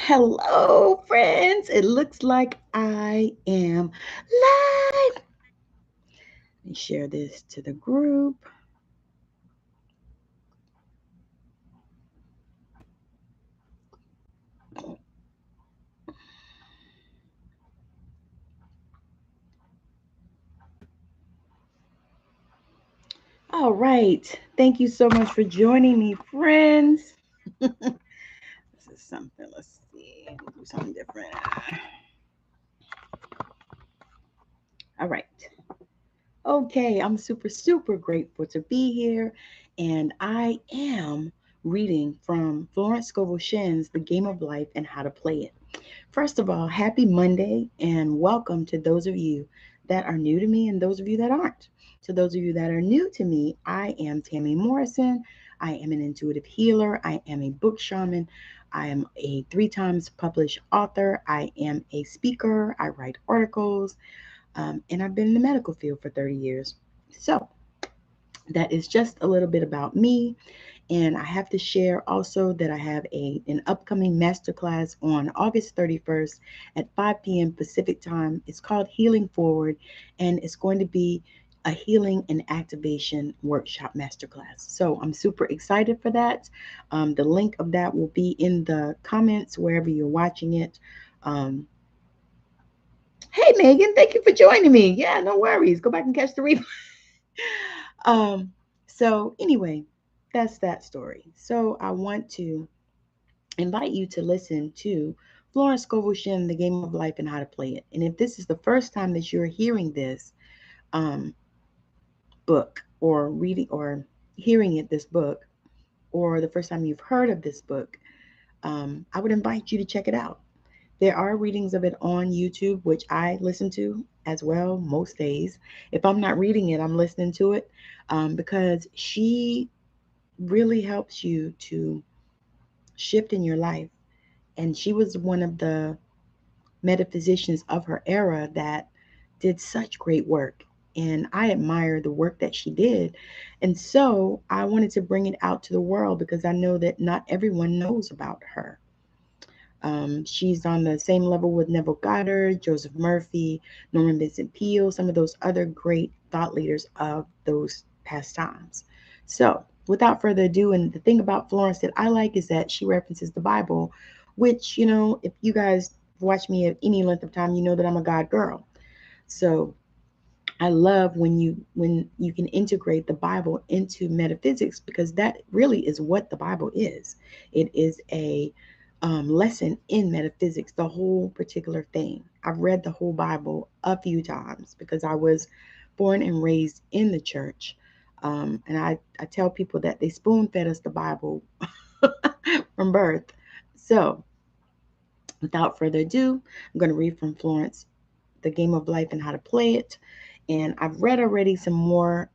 Hello, friends. It looks like I am live. Let me share this to the group. All right. Thank you so much for joining me, friends. This is something. Let's see. Do something different. All right. Okay. I'm super grateful to be here. And I am reading from Florence Scovel Shinn's The Game of Life and How to Play It. First of all, happy Monday and welcome to those of you that are new to me and those of you that aren't. To those of you that are new to me, I am Tammy Morrison. I am an intuitive healer. I am a book shaman. I am a 3 times published author. I am a speaker. I write articles. And I've been in the medical field for 30 years. So that is just a little bit about me. And I have to share also that I have an upcoming masterclass on August 31st at 5 p.m. Pacific time. It's called Healing Forward, and it's going to be a healing and activation workshop masterclass. So I'm super excited for that. The link of that will be in the comments wherever you're watching it. Um, hey, Megan, thank you for joining me. Yeah, no worries. Go back and catch the replay. um, so, anyway, that's that story. So, I want to invite you to listen to Florence Scovel Shinn, The Game of Life and How to Play It. And if this is the first time that you're hearing this um, book or reading or hearing it, this book, or the first time you've heard of this book, I would invite you to check it out. There are readings of it on YouTube, which I listen to as well most days. If I'm not reading it, I'm listening to it because she really helps you to shift in your life. And she was one of the metaphysicians of her era that did such great work. And I admire the work that she did. And so I wanted to bring it out to the world because I know that not everyone knows about her. She's on the same level with Neville Goddard, Joseph Murphy, Norman Vincent Peale, some of those other great thought leaders of those past times. So, without further ado, and the thing about Florence that I like is that she references the Bible, which, if you guys watch me at any length of time, you know that I'm a God girl. So, I love when you can integrate the Bible into metaphysics because that really is what the Bible is. It is a lesson in metaphysics, the whole particular thing. I've read the whole Bible a few times because I was born and raised in the church. And I tell people that they spoon fed us the Bible from birth. So, without further ado, I'm going to read from Florence, The Game of Life and How to Play It. And I've read already some more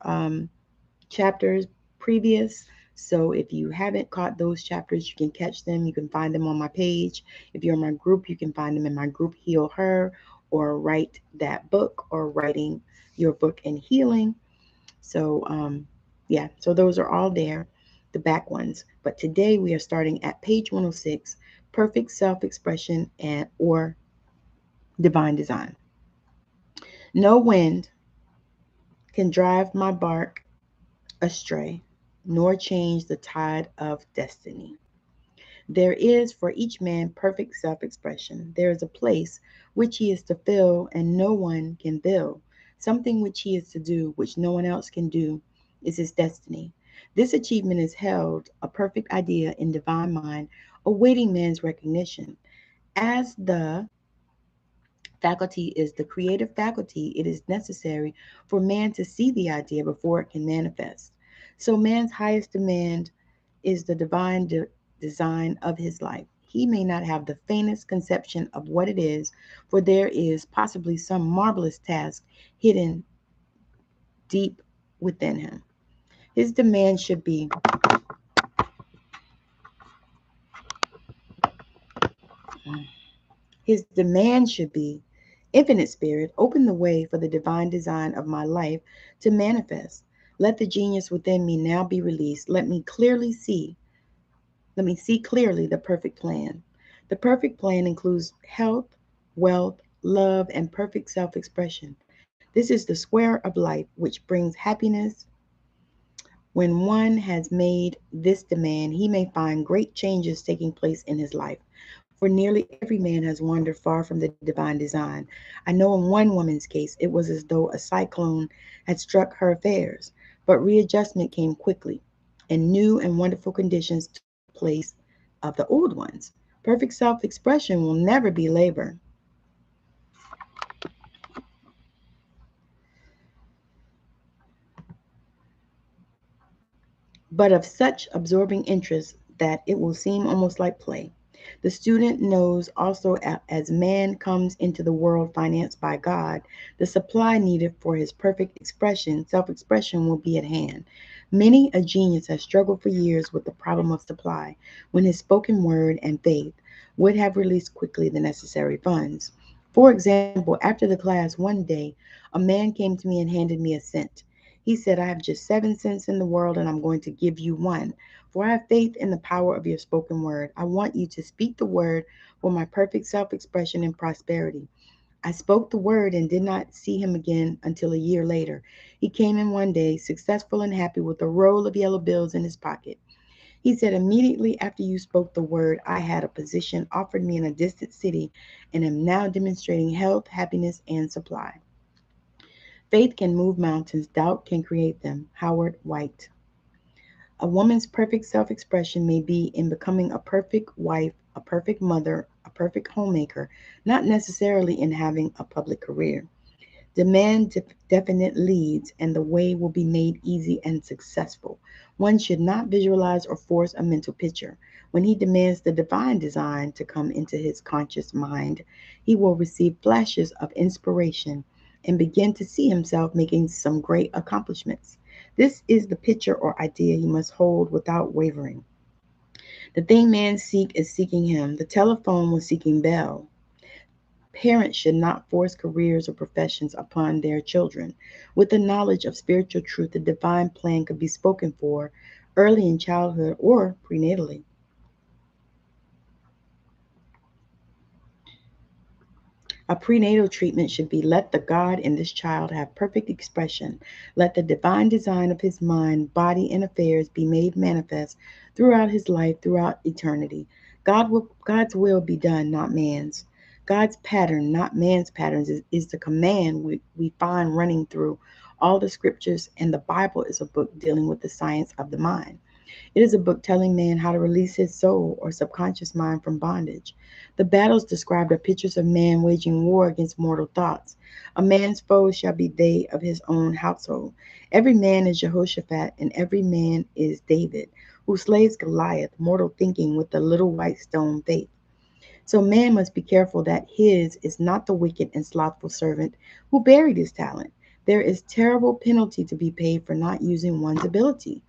chapters previous. So if you haven't caught those chapters, you can catch them. You can find them on my page. If you're in my group, you can find them in my group, Heal Her, or Write That Book, or Writing Your Book and Healing. So, yeah, so those are all there, the back ones. But today we are starting at page 106, Perfect Self-Expression and or Divine Design. No wind can drive my bark astray, nor change the tide of destiny. There is for each man perfect self expression. There is a place which he is to fill, and no one can fill. Something which he is to do, which no one else can do, is his destiny. This achievement is held a perfect idea in divine mind, awaiting man's recognition. As the faculty is the creative faculty, it is necessary for man to see the idea before it can manifest. So, man's highest demand is the divine design of his life. He may not have the faintest conception of what it is, for there is possibly some marvelous task hidden deep within him. His demand should be His demand should be, Infinite Spirit, open the way for the divine design of my life to manifest. Let the genius within me now be released. Let me see clearly the perfect plan. The perfect plan includes health, wealth, love, and perfect self expression. This is the square of life which brings happiness. When one has made this demand, he may find great changes taking place in his life. For nearly every man has wandered far from the divine design. I know in one woman's case, it was as though a cyclone had struck her affairs, but readjustment came quickly, and new and wonderful conditions took the place of the old ones. Perfect self expression will never be labor, but of such absorbing interest that it will seem almost like play. The student knows also as man comes into the world financed by God, the supply needed for his perfect expression, self expression, will be at hand. Many a genius has struggled for years with the problem of supply when his spoken word and faith would have released quickly the necessary funds. For example, after the class one day, a man came to me and handed me a cent. He said, I have just 7 cents in the world and I'm going to give you one. For I have faith in the power of your spoken word. I want you to speak the word for my perfect self expression and prosperity. I spoke the word and did not see him again until a year later. He came in one day, successful and happy, with a roll of yellow bills in his pocket. He said, immediately after you spoke the word, I had a position offered me in a distant city and am now demonstrating health, happiness, and supply. Faith can move mountains, doubt can create them. Howard White. A woman's perfect self expression may be in becoming a perfect wife, a perfect mother, a perfect homemaker, not necessarily in having a public career. Demand definite leads, and the way will be made easy and successful. One should not visualize or force a mental picture. When he demands the divine design to come into his conscious mind, he will receive flashes of inspiration and begin to see himself making some great accomplishments. This is the picture or idea he must hold without wavering. The thing man seek is seeking him. The telephone was seeking Bell. Parents should not force careers or professions upon their children. With the knowledge of spiritual truth, the divine plan could be spoken for early in childhood or prenatally. A prenatal treatment should be let the God in this child have perfect expression. Let the divine design of his mind, body, and affairs be made manifest throughout his life, throughout eternity. God's will be done, not man's. God's pattern, not man's patterns, is the command we find running through all the scriptures, and the Bible is a book dealing with the science of the mind. It is a book telling man how to release his soul or subconscious mind from bondage. The battles described are pictures of man waging war against mortal thoughts. A man's foes shall be they of his own household. Every man is Jehoshaphat, and every man is David, who slays Goliath, mortal thinking with the little white stone faith. So man must be careful that his is not the wicked and slothful servant who buried his talent. There is terrible penalty to be paid for not using one's ability.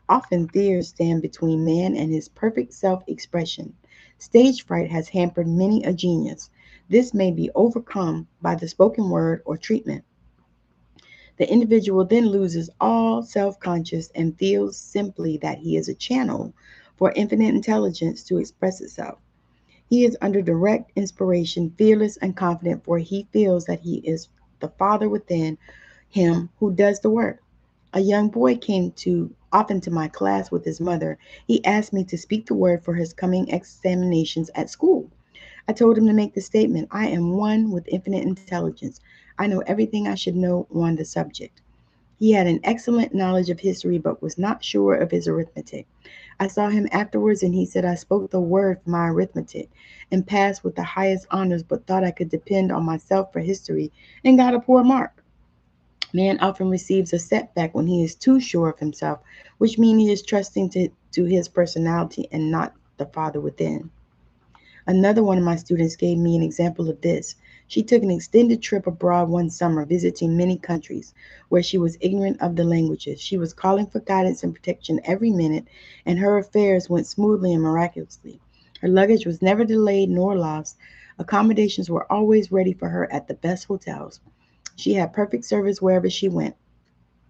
Often fears stand between man and his perfect self-expression. Stage fright has hampered many a genius. This may be overcome by the spoken word or treatment. The individual then loses all self-conscious and feels simply that he is a channel for infinite intelligence to express itself. He is under direct inspiration, fearless and confident, for he feels that he is the Father within him who does the work. A young boy came often to my class with his mother. He asked me to speak the word for his coming examinations at school. I told him to make the statement, I am one with infinite intelligence. I know everything I should know on the subject. He had an excellent knowledge of history, but was not sure of his arithmetic. I saw him afterwards, and he said I spoke the word for my arithmetic and passed with the highest honors, but thought I could depend on myself for history and got a poor mark. Man often receives a setback when he is too sure of himself, which means he is trusting to his personality and not the Father within. Another one of my students gave me an example of this. She took an extended trip abroad one summer, visiting many countries where she was ignorant of the languages. She was calling for guidance and protection every minute, and her affairs went smoothly and miraculously. Her luggage was never delayed nor lost. Accommodations were always ready for her at the best hotels. She had perfect service wherever she went.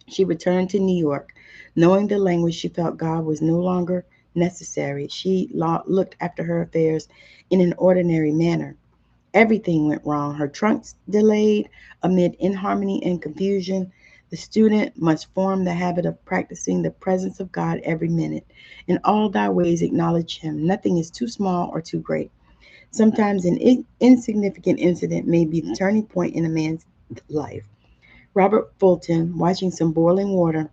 She returned to New York. Knowing the language, she felt God was no longer necessary. She looked after her affairs in an ordinary manner. Everything went wrong. Her trunks delayed amid inharmony and confusion. The student must form the habit of practicing the presence of God every minute. In all thy ways, acknowledge Him. Nothing is too small or too great. Sometimes an insignificant incident may be the turning point in a man's life. Robert Fulton, watching some boiling water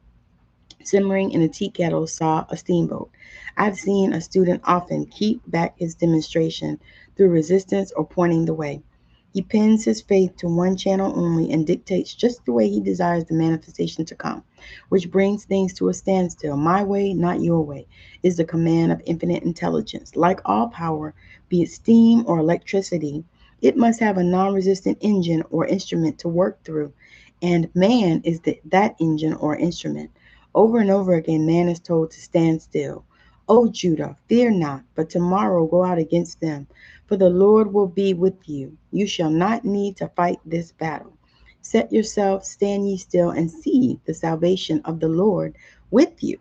simmering in a tea kettle, saw a steamboat. I've seen a student often keep back his demonstration through resistance or pointing the way. He pins his faith to one channel only and dictates just the way he desires the manifestation to come, which brings things to a standstill. My way, not your way, is the command of infinite intelligence. Like all power, be it steam or electricity, it must have a non resistant engine or instrument to work through, and man is that engine or instrument. Over and over again, man is told to stand still. O Judah, fear not, but tomorrow go out against them, for the Lord will be with you. You shall not need to fight this battle. Set yourself, stand ye still, and see the salvation of the Lord with you.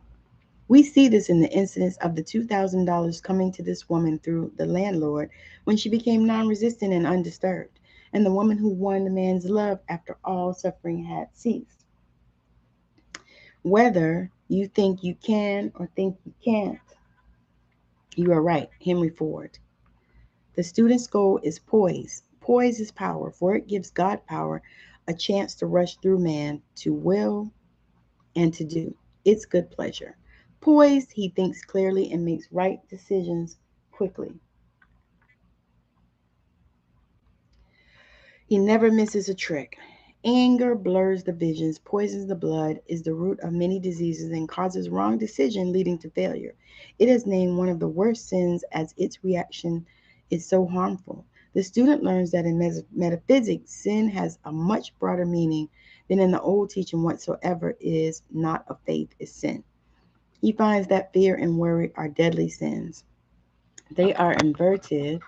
We see this in the incidents of the $2,000 coming to this woman through the landlord when she became non resistant and undisturbed, and the woman who won the man's love after all suffering had ceased. Whether you think you can or think you can't, you are right. Henry Ford. The student's goal is poise. Poise is power, for it gives God power a chance to rush through man to will and to do its good pleasure. Poised, he thinks clearly and makes right decisions quickly. He never misses a trick. Anger blurs the visions, poisons the blood, is the root of many diseases, and causes wrong decision leading to failure. It is named one of the worst sins as its reaction is so harmful. The student learns that in metaphysics, sin has a much broader meaning than in the old teaching. Whatsoever is not of faith is sin. He finds that fear and worry are deadly sins. They are inverted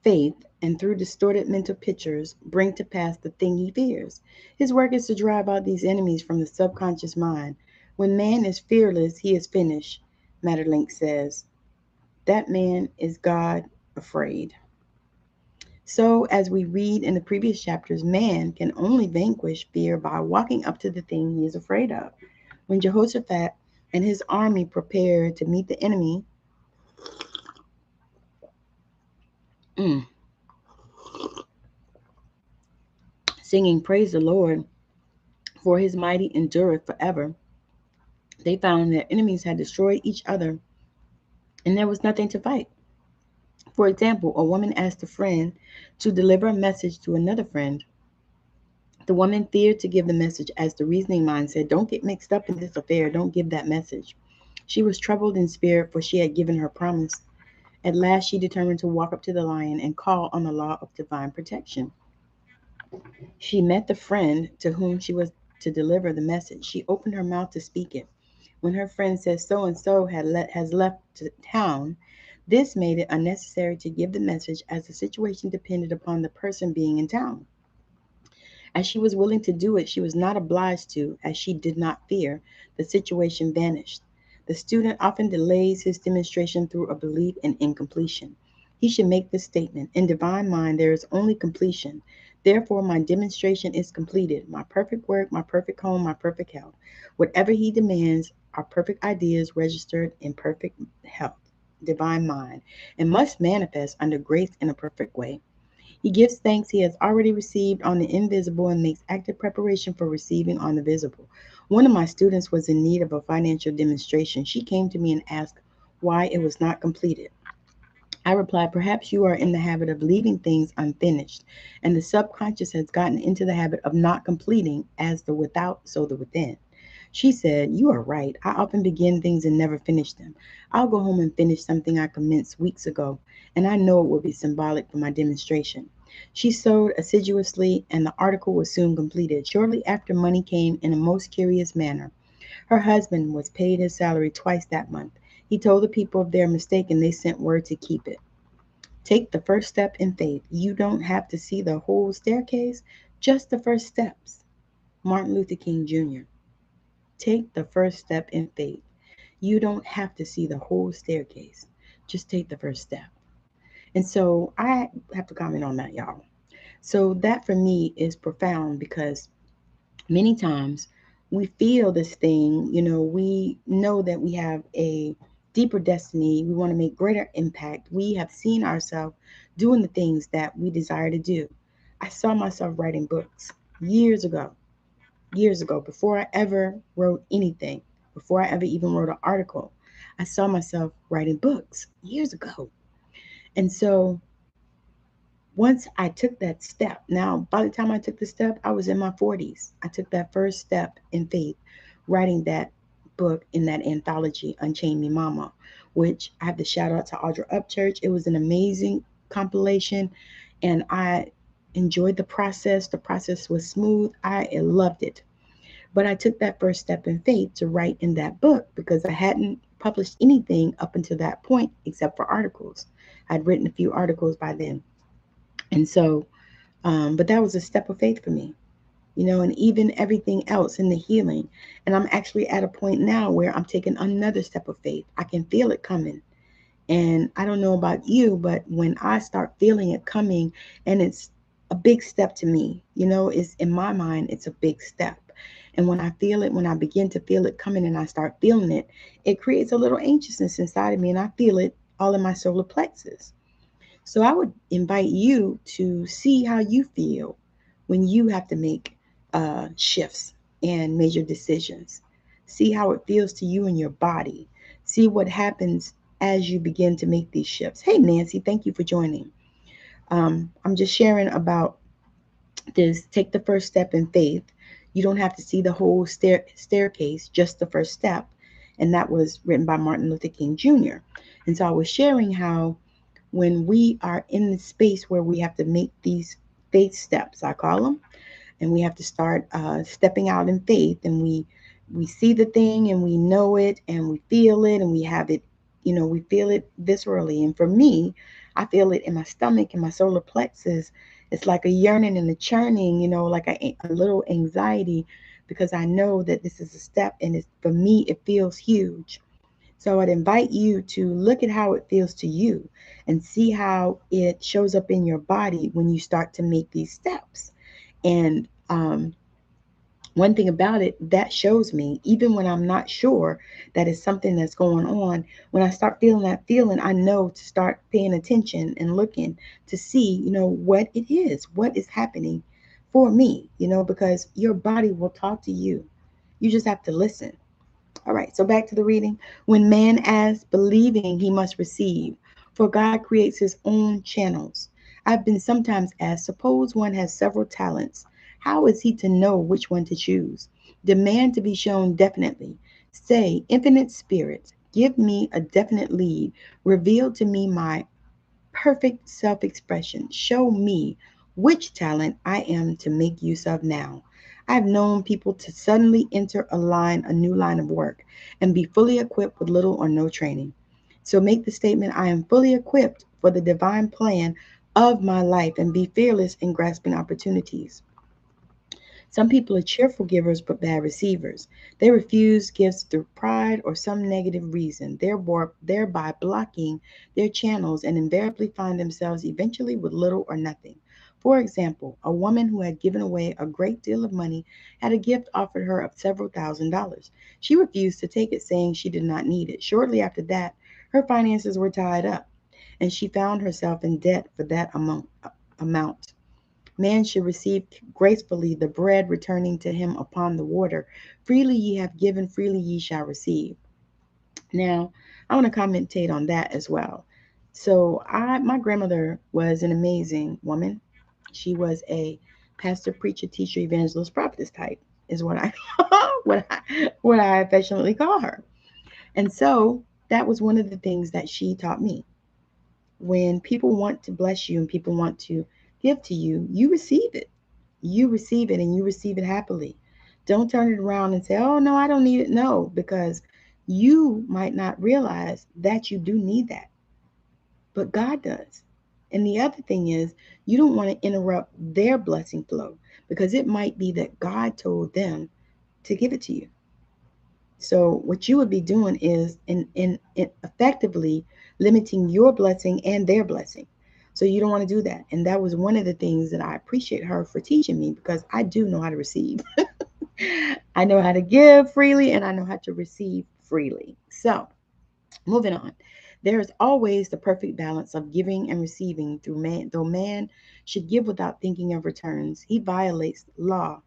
faith, and through distorted mental pictures bring to pass the thing he fears. His work is to drive out these enemies from the subconscious mind. When man is fearless, he is finished, Maeterlinck says. That man is God afraid. So, as we read in the previous chapters, man can only vanquish fear by walking up to the thing he is afraid of. When Jehoshaphat and his army prepared to meet the enemy, mm, singing praise the Lord, for his mighty endureth forever, they found their enemies had destroyed each other and there was nothing to fight. For example, a woman asked a friend to deliver a message to another friend. The woman feared to give the message as the reasoning mind said, don't get mixed up in this affair, don't give that message. She was troubled in spirit, for she had given her promise. At last she determined to walk up to the lion and call on the law of divine protection. She met the friend to whom she was to deliver the message. She opened her mouth to speak it. When her friend says so and so has left town, this made it unnecessary to give the message as the situation depended upon the person being in town. As she was willing to do it, she was not obliged to, as she did not fear. The situation vanished. The student often delays his demonstration through a belief in incompletion. He should make this statement: in divine mind there is only completion. Therefore, my demonstration is completed. My perfect work, my perfect home, my perfect health. Whatever he demands are perfect ideas registered in perfect health, divine mind, and must manifest under grace in a perfect way. He gives thanks he has already received on the invisible and makes active preparation for receiving on the visible. One of my students was in need of a financial demonstration. She came to me and asked why it was not completed. I replied, perhaps you are in the habit of leaving things unfinished, and the subconscious has gotten into the habit of not completing, as the without, so the within. She said, you are right. I often begin things and never finish them. I'll go home and finish something I commenced weeks ago, and I know it will be symbolic for my demonstration. She sewed assiduously, and the article was soon completed. Shortly after, money came in a most curious manner. Her husband was paid his salary twice that month. He told the people of their mistake, and they sent word to keep it. Take the first step in faith. You don't have to see the whole staircase, just the first steps. Martin Luther King Jr. Take the first step in faith. You don't have to see the whole staircase. Just take the first step. And so I have to comment on that, y'all. So that for me is profound because many times we feel this thing, we know that we have a deeper destiny. We want to make greater impact. We have seen ourselves doing the things that we desire to do. I saw myself writing books years ago, before I ever wrote anything, before I ever even wrote an article. I saw myself writing books years ago. And so once I took that step, now by the time I took the step, I was in my 40s. I took that first step in faith, writing that book in that anthology, Unchain Me Mama, which I have to shout out to Audra Upchurch. It was an amazing compilation, and I enjoyed the process. The process was smooth. I loved it. But I took that first step in faith to write in that book because I hadn't published anything up until that point except for articles. I'd written a few articles by then. And so, but that was a step of faith for me, and even everything else in the healing. And I'm actually at a point now where I'm taking another step of faith. I can feel it coming. And I don't know about you, but when I start feeling it coming, and it's a big step to me, is in my mind, it's a big step. And when I feel it, when I begin to feel it coming and I start feeling it, it creates a little anxiousness inside of me. And I feel it all in my solar plexus. So I would invite you to see how you feel when you have to make shifts and major decisions. See how it feels to you in your body. See what happens as you begin to make these shifts. Hey, Nancy, thank you for joining. I'm just sharing about this. Take the first step in faith. You don't have to see the whole staircase, just the first step. And that was written by Martin Luther King Jr. And so I was sharing how when we are in the space where we have to make these faith steps, I call them, and we have to start stepping out in faith, and we see the thing and we know it and we feel it and we have it, we feel it viscerally. And for me, I feel it in my stomach and my solar plexus. It's like a yearning and a churning, like a little anxiety, because I know that this is a step, and it's, for me, it feels huge. So I'd invite you to look at how it feels to you and see how it shows up in your body when you start to make these steps. And one thing about it, that shows me, even when I'm not sure that it's something that's going on, when I start feeling that feeling, I know to start paying attention and looking to see, what what is happening for me, because your body will talk to you. You just have to listen. All right, so back to the reading. When man asks, believing he must receive, for God creates his own channels. I've been sometimes asked, suppose one has several talents. How is he to know which one to choose? Demand to be shown definitely. Say, infinite spirits, give me a definite lead. Reveal to me my perfect self expression. Show me which talent I am to make use of now. I've known people to suddenly enter a new line of work, and be fully equipped with little or no training. So make the statement, I am fully equipped for the divine plan of my life, and be fearless in grasping opportunities. Some people are cheerful givers but bad receivers. They refuse gifts through pride or some negative reason, thereby blocking their channels, and invariably find themselves eventually with little or nothing. For example, a woman who had given away a great deal of money had a gift offered her of several $1,000s. She refused to take it, saying she did not need it. Shortly after that, her finances were tied up, and she found herself in debt for that amount. Man should receive gracefully the bread returning to him upon the water. Freely ye have given, freely ye shall receive. Now, I want to commentate on that as well. So, my grandmother was an amazing woman. She was a pastor, preacher, teacher, evangelist, prophetess type, is what I what I affectionately call her. And so that was one of the things that she taught me. When people want to bless you and people want to give to you, you receive it. You receive it, and you receive it happily. Don't turn it around and say, oh, no, I don't need it. No, because you might not realize that you do need that, but God does. And the other thing is, you don't want to interrupt their blessing flow, because it might be that God told them to give it to you. So what you would be doing is in effectively limiting your blessing and their blessing. So you don't want to do that. And that was one of the things that I appreciate her for teaching me, because I do know how to receive. I know how to give freely and I know how to receive freely. So moving on. There is always the perfect balance of giving and receiving through man. Though man should give without thinking of returns, he violates law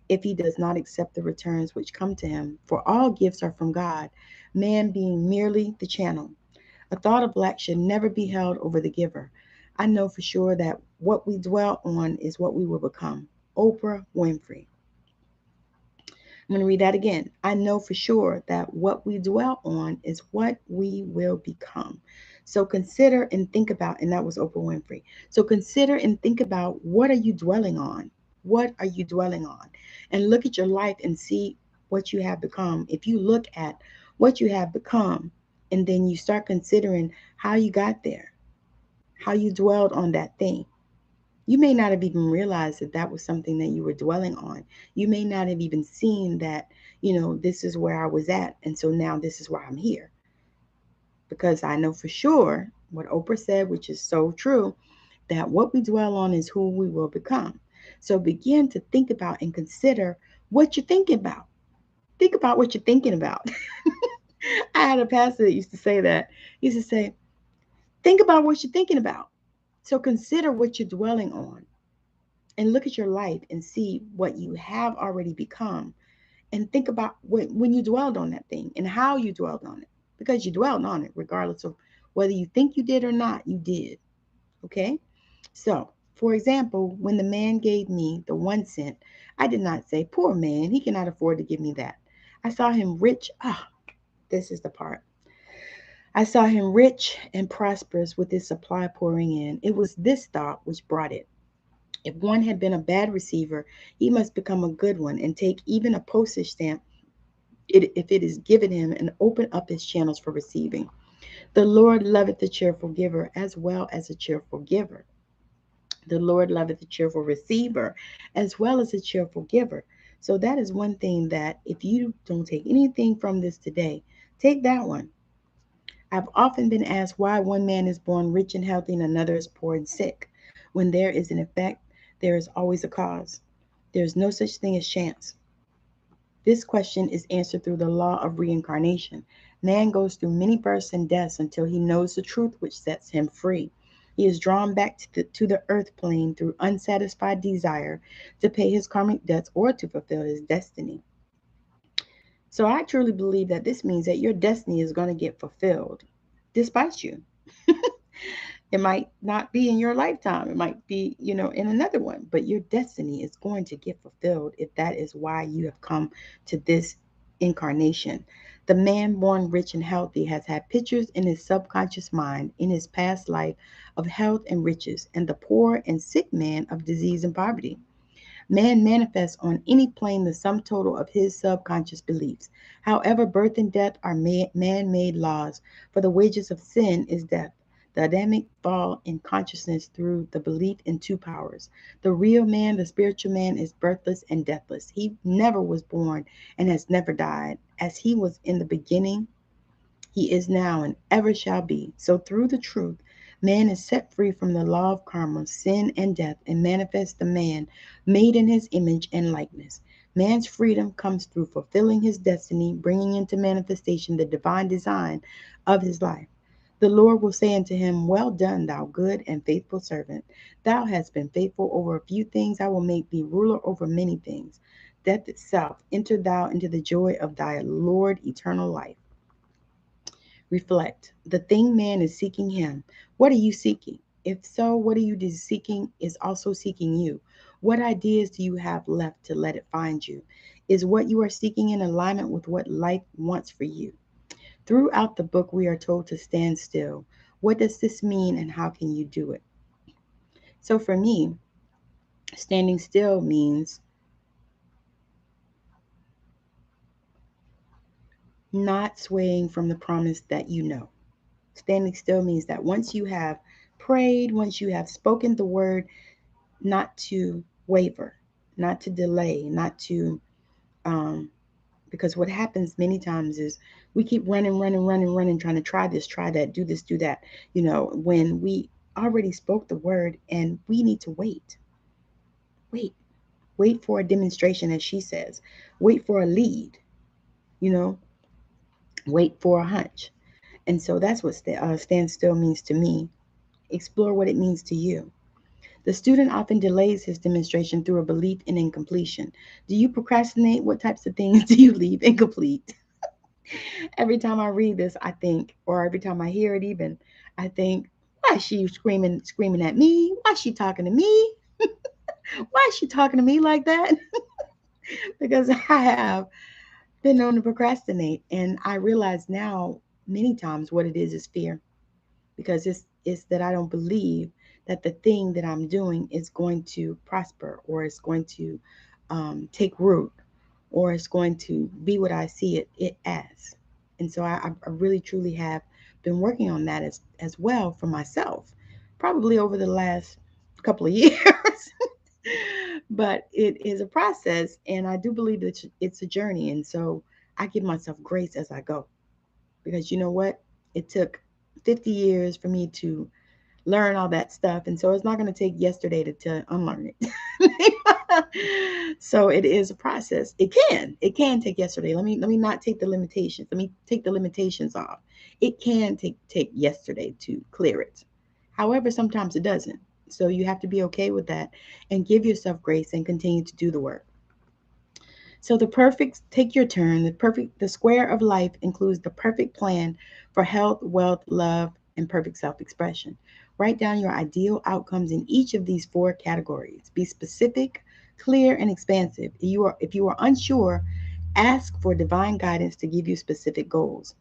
if he does not accept the returns which come to him. For all gifts are from God, man being merely the channel. A thought of lack should never be held over the giver. I know for sure that what we dwell on is what we will become. Oprah Winfrey. I'm going to read that again. I know for sure that what we dwell on is what we will become. So consider and think about, and that was Oprah Winfrey. So consider and think about, what are you dwelling on? What are you dwelling on? And look at your life and see what you have become. If you look at what you have become, and then you start considering how you got there, how you dwelled on that thing, you may not have even realized that that was something that you were dwelling on. You may not have even seen that, this is where I was at. And so now this is why I'm here. Because I know for sure what Oprah said, which is so true, that what we dwell on is who we will become. So begin to think about and consider what you're thinking about. Think about what you're thinking about. I had a pastor that used to say that. He used to say, think about what you're thinking about. So consider what you're dwelling on, and look at your life and see what you have already become, and think about when you dwelled on that thing and how you dwelled on it, because you dwelled on it regardless of whether you think you did or not. You did. Okay. So for example, when the man gave me the 1 cent, I did not say, poor man, he cannot afford to give me that. I saw him rich. This is the part. I saw him rich and prosperous with his supply pouring in. It was this thought which brought it. If one had been a bad receiver, he must become a good one and take even a postage stamp if it is given him, and open up his channels for receiving. The Lord loveth the cheerful giver as well as a cheerful giver. The Lord loveth a cheerful receiver as well as a cheerful giver. So that is one thing that, if you don't take anything from this today, take that one. I've often been asked why one man is born rich and healthy and another is poor and sick. When there is an effect, there is always a cause. There is no such thing as chance. This question is answered through the law of reincarnation. Man goes through many births and deaths until he knows the truth which sets him free. He is drawn back to the earth plane through unsatisfied desire to pay his karmic debts or to fulfill his destiny. So I truly believe that this means that your destiny is going to get fulfilled despite you. It might not be in your lifetime. It might be, in another one, but your destiny is going to get fulfilled if that is why you have come to this incarnation. The man born rich and healthy has had pictures in his subconscious mind in his past life of health and riches, and the poor and sick man of disease and poverty. Man manifests on any plane the sum total of his subconscious beliefs. However, birth and death are man-made laws, for the wages of sin is death. The Adamic fall in consciousness through the belief in two powers. The real man, the spiritual man, is birthless and deathless. He never was born and has never died. As he was in the beginning, he is now and ever shall be. So through the truth, man is set free from the law of karma, sin, and death, and manifests the man made in his image and likeness. Man's freedom comes through fulfilling his destiny, bringing into manifestation the divine design of his life. The Lord will say unto him, well done, thou good and faithful servant. Thou hast been faithful over a few things. I will make thee ruler over many things. Death itself, enter thou into the joy of thy Lord, eternal life. Reflect. The thing man is seeking him. What are you seeking? If so, what are you seeking is also seeking you. What ideas do you have left to let it find you? Is what you are seeking in alignment with what life wants for you? Throughout the book, we are told to stand still. What does this mean and how can you do it? So for me, standing still means not swaying from the promise that you know. Standing still means that once you have prayed, once you have spoken the word, not to waver, not to delay, not to Because what happens many times is we keep running, trying to try this, try that, do this, do that, when we already spoke the word and we need to wait, wait for a demonstration, as she says, wait for a lead, you know, wait for a hunch. And so that's what stand still means to me. Explore what it means to you. The student often delays his demonstration through a belief in incompletion. Do you procrastinate? What types of things do you leave incomplete? Every time I read this, I think, or every time I hear it even, I think, why is she screaming at me? Why is she talking to me? Why is she talking to me like that? Because I have been known to procrastinate. And I realize now many times what it is fear. Because it's that I don't believe that the thing that I'm doing is going to prosper, or it's going to take root, or it's going to be what I see it as. And so I really truly have been working on that as well for myself, probably over the last couple of years. But it is a process, and I do believe that it's a journey. And so I give myself grace as I go, because you know what? It took 50 years for me to learn all that stuff. And so it's not going to take yesterday to unlearn it. So it is a process. It can take yesterday. Let me not take the limitations. Let me take the limitations off. It can take yesterday to clear it. However, sometimes it doesn't. So you have to be okay with that and give yourself grace and continue to do the work. So take your turn. The square of life includes the perfect plan for health, wealth, love, and perfect self-expression. Write down your ideal outcomes in each of these four categories. Be specific, clear, and expansive. If you are unsure, ask for divine guidance to give you specific goals.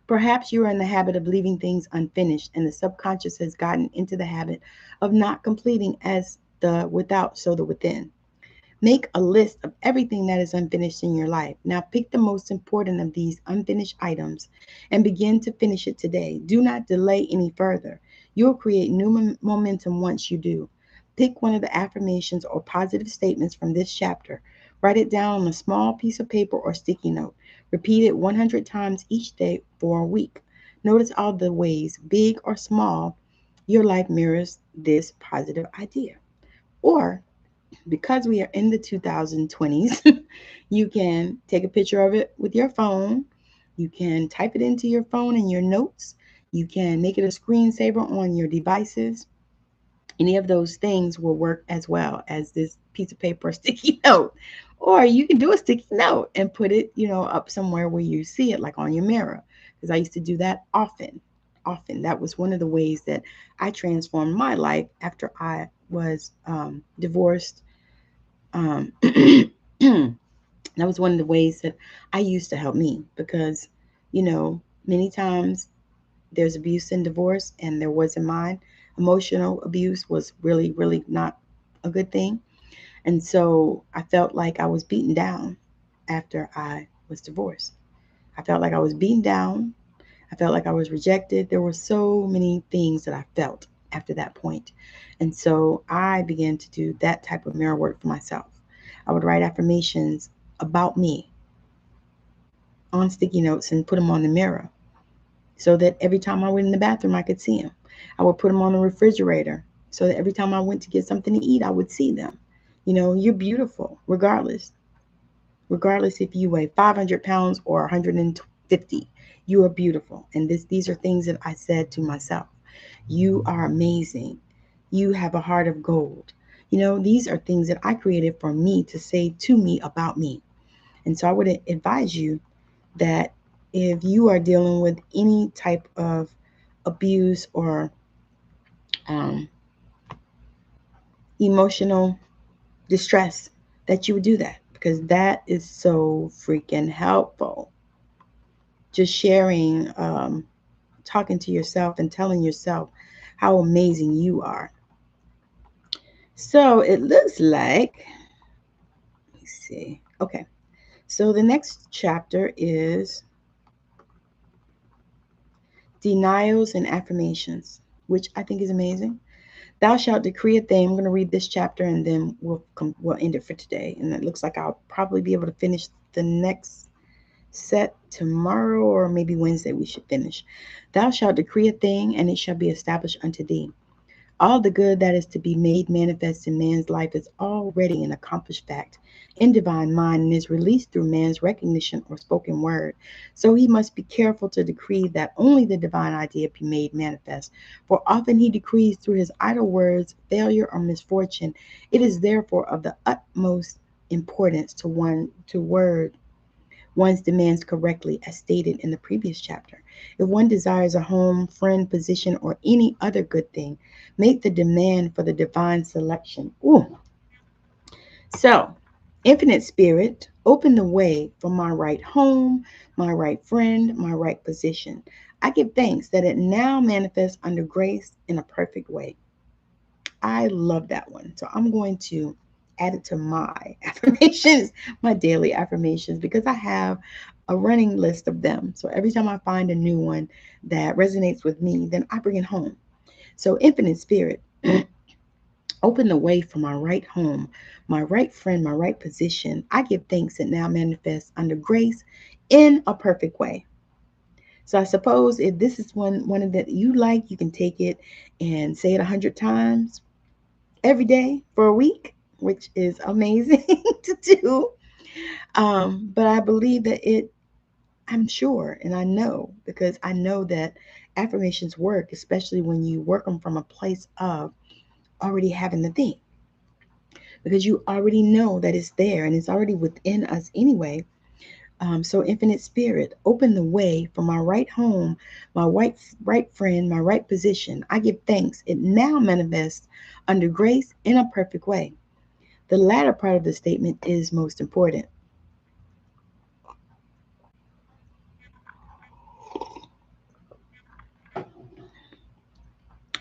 Perhaps you are in the habit of leaving things unfinished, and the subconscious has gotten into the habit of not completing as the without, so the within. Make a list of everything that is unfinished in your life. Now pick the most important of these unfinished items and begin to finish it today. Do not delay any further. You'll create new momentum once you do. Pick one of the affirmations or positive statements from this chapter. Write it down on a small piece of paper or sticky note. Repeat it 100 times each day for a week. Notice all the ways, big or small, your life mirrors this positive idea. Or because we are in the 2020s, you can take a picture of it with your phone. You can type it into your phone in your notes. You can make it a screensaver on your devices. Any of those things will work as well as this piece of paper or sticky note. Or you can do a sticky note and put it, up somewhere where you see it, like on your mirror. Because I used to do that often. Often. That was one of the ways that I transformed my life after I was divorced. That was one of the ways that I used to help me, because, many times there's abuse and divorce, and there wasn't mine. Emotional abuse was really, really not a good thing. And so I felt like I was beaten down after I was divorced. I felt like I was beaten down. I felt like I was rejected. There were so many things that I felt after that point. And so I began to do that type of mirror work for myself. I would write affirmations about me on sticky notes and put them on the mirror, so that every time I went in the bathroom, I could see them. I would put them on the refrigerator so that every time I went to get something to eat, I would see them. You're beautiful regardless if you weigh 500 pounds or 150. You are beautiful. And these are things that I said to myself. You are amazing. You have a heart of gold. These are things that I created for me to say to me about me. And so I would advise you that if you are dealing with any type of abuse or um, emotional distress, that you would do that, because that is so freaking helpful. Just sharing, talking to yourself and telling yourself how amazing you are. So it looks like, let me see. Okay. So the next chapter is denials and affirmations, which I think is amazing. Thou shalt decree a thing. I'm going to read this chapter and then we'll end it for today. And it looks like I'll probably be able to finish the next set tomorrow or maybe Wednesday we should finish. Thou shalt decree a thing, and it shall be established unto thee. All the good that is to be made manifest in man's life is already an accomplished fact in divine mind and is released through man's recognition or spoken word. So he must be careful to decree that only the divine idea be made manifest. For often he decrees through his idle words failure or misfortune. It is therefore of the utmost importance to word one's demands correctly, as stated in the previous chapter. If one desires a home, friend, position, or any other good thing, make the demand for the divine selection. Ooh. So, Infinite Spirit, open the way for my right home, my right friend, my right position. I give thanks that it now manifests under grace in a perfect way. I love that one. So I'm going to add it to my affirmations, my daily affirmations, because I have a running list of them. So every time I find a new one that resonates with me, then I bring it home. So, Infinite Spirit, open the way for my right home, my right friend, my right position. I give thanks that now manifests under grace in a perfect way. So I suppose if this is one of that you like, you can take it and say it 100 times every day for a week, which is amazing to do. But I believe that I'm sure, and I know because I know that affirmations work, especially when you work them from a place of already having the thing, because you already know that it's there and it's already within us anyway. So, Infinite Spirit, open the way for my right home, my right friend, my right position. I give thanks. It now manifests under grace in a perfect way. The latter part of the statement is most important.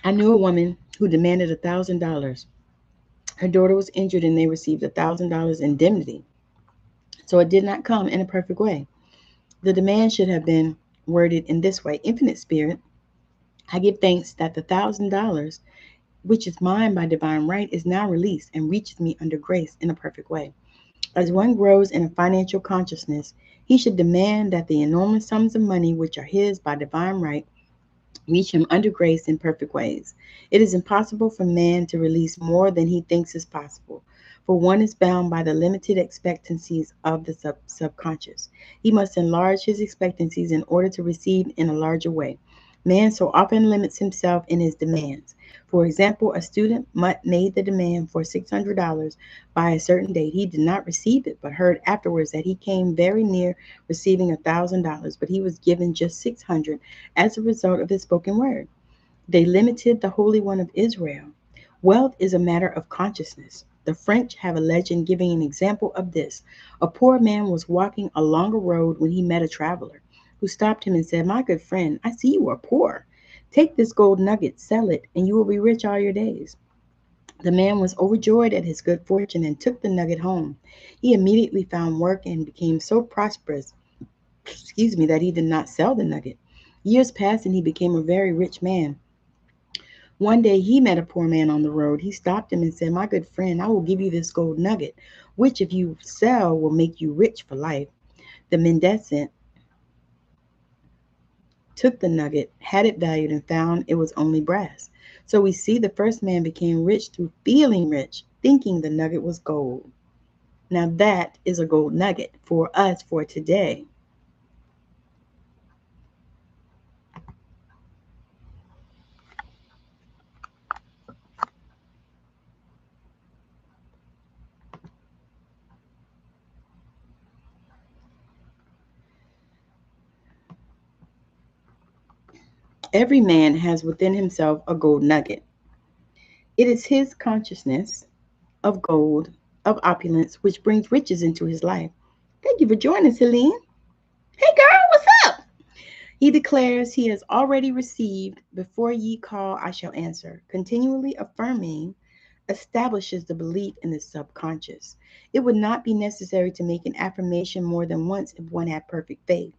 I knew a woman who demanded $1,000. Her daughter was injured and they received $1,000 indemnity. So it did not come in a perfect way. The demand should have been worded in this way: Infinite Spirit, I give thanks that the $1,000, which is mine by divine right, is now released and reaches me under grace in a perfect way. As one grows in a financial consciousness, he should demand that the enormous sums of money which are his by divine right reach him under grace in perfect ways. It is impossible for man to release more than he thinks is possible, for one is bound by the limited expectancies of the subconscious. He must enlarge his expectancies in order to receive in a larger way. Man so often limits himself in his demands. For example, a student made the demand for $600 by a certain date. He did not receive it, but heard afterwards that he came very near receiving $1,000, but he was given just 600 as a result of his spoken word. They limited the Holy One of Israel. Wealth is a matter of consciousness. The French have a legend giving an example of this. A poor man was walking along a road when he met a traveler who stopped him and said, My good friend, I see you are poor. Take this gold nugget, sell it, and you will be rich all your days. The man was overjoyed at his good fortune and took the nugget home. He immediately found work and became so prosperous, that he did not sell the nugget. Years passed and he became a very rich man. One day he met a poor man on the road. He stopped him and said, My good friend, I will give you this gold nugget, which if you sell will make you rich for life. The mendicant took the nugget, had it valued, and found it was only brass. So we see the first man became rich through feeling rich, thinking the nugget was gold. Now that is a gold nugget for us for today. Every man has within himself a gold nugget. It is his consciousness of gold, of opulence, which brings riches into his life. Thank you for joining, Celine. Hey girl, what's up? He declares he has already received. Before ye call, I shall answer. Continually affirming establishes the belief in the subconscious. It would not be necessary to make an affirmation more than once if one had perfect faith.